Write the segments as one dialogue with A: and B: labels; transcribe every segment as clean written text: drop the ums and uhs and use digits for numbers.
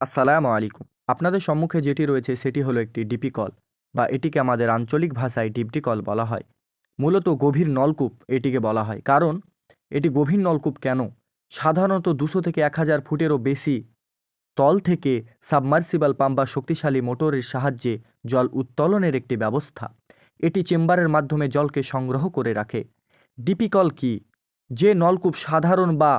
A: আসসালামু আলাইকুম। আপনাদের সম্মুখে যেটি রয়েছে সেটি হলো একটি ডিপি কল বা এটিকে আমাদের আঞ্চলিক ভাষায় ডিপটি কল বলা হয়। মূলত গভীর নলকূপ এটিকে বলা হয়। কারণ এটি গভীর নলকূপ কেন? সাধারণত ২০০ থেকে ১,০০০ ফুটেরও বেশি তল থেকে সাবমার্সিবল পাম্প বা শক্তিশালী মোটরের সাহায্যে জল উত্তোলনের একটি ব্যবস্থা। এটি চেম্বারের মাধ্যমে জলকে সংগ্রহ করে রাখে। ডিপি কল কি? যে নলকূপ সাধারণ বা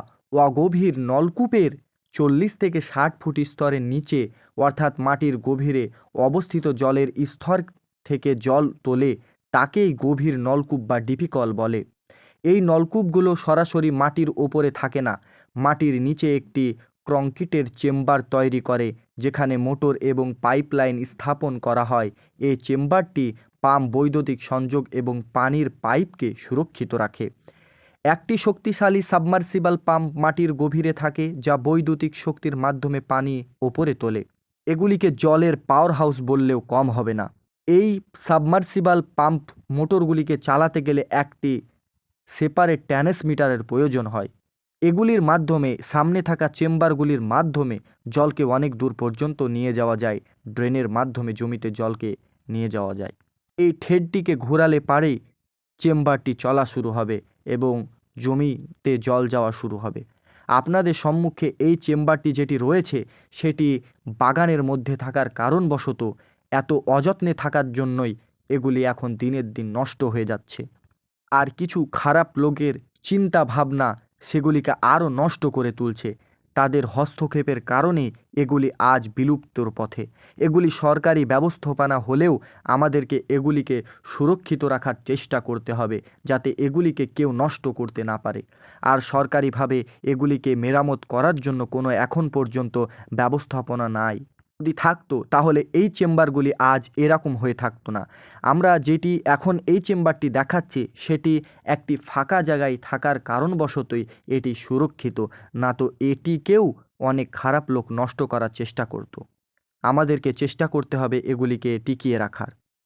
A: অগভীর নলকূপের ৪০ থেকে ৬০ ফুট স্তরের নিচে অর্থাৎ মাটির গভীরে অবস্থিত জলের স্তর থেকে জল তোলে তাকেই গভীর নলকূপ বা ডিপি কল বলে। এই নলকূপগুলো সরাসরি মাটির ওপরে থাকে না, মাটির নিচে একটি কংক্রিটের চেম্বার তৈরি করে যেখানে মোটর এবং পাইপলাইন স্থাপন করা হয়। এই চেম্বারটি পাম্প, বৈদ্যুতিক সংযোগ এবং পানির পাইপকে সুরক্ষিত রাখে। একটি শক্তিশালী সাবমার্সিবল পাম্প মাটির গভীরে থাকে যা বৈদ্যুতিক শক্তির মাধ্যমে পানি ওপরে তোলে। এগুলিকে জলের পাওয়ার হাউস বললেও কম হবে না। এই সাবমার্সিবল পাম্প মোটরগুলিকে চালাতে গেলে একটি সেপারেট ট্রান্সমিটারের প্রয়োজন হয়। এগুলির মাধ্যমে সামনে থাকা চেম্বারগুলির মাধ্যমে জলকে অনেক দূর পর্যন্ত নিয়ে যাওয়া যায়। ড্রেনের মাধ্যমে জমিতে জলকে নিয়ে যাওয়া যায়। এই থ্রেডটিকে ঘোরালে পারেই চেম্বারটি চলা শুরু হবে এবং জমিতে জল যাওয়া শুরু হবে। আপনাদের সম্মুখে এই চেম্বারটি যেটি রয়েছে সেটি বাগানের মধ্যে থাকার কারণবশত এত অযত্নে থাকার জন্যই এগুলি এখন দিনের দিন নষ্ট হয়ে যাচ্ছে। আর কিছু খারাপ লোকের চিন্তা ভাবনা সেগুলিকে আরও নষ্ট করে তুলছে। তাদের হস্তক্ষেপের কারণে এগুলি আজ বিলুপ্তর পথে। এগুলি সরকারি ব্যবস্থাপনা হলেও আমাদেরকে এগুলিকে সুরক্ষিত রাখার চেষ্টা করতে হবে যাতে এগুলিকে কেউ নষ্ট করতে না পারে। আর সরকারিভাবে এগুলিকে মেরামত করার জন্য কোনো এখন পর্যন্ত ব্যবস্থাপনা নাই। যদি থাকতো তাহলে এই চেম্বারগুলি আজ এরকম হয়ে থাকতো না। আমরা যেটি এখন এই চেম্বারটি দেখাচ্ছি সেটি একটি ফাঁকা জায়গায় থাকার কারণবশতই এটি সুরক্ষিত, না তো এটিকেও অনেক খারাপ লোক নষ্ট করার চেষ্টা করতো। আমাদেরকে চেষ্টা করতে হবে এগুলিকে টিকিয়ে রাখার।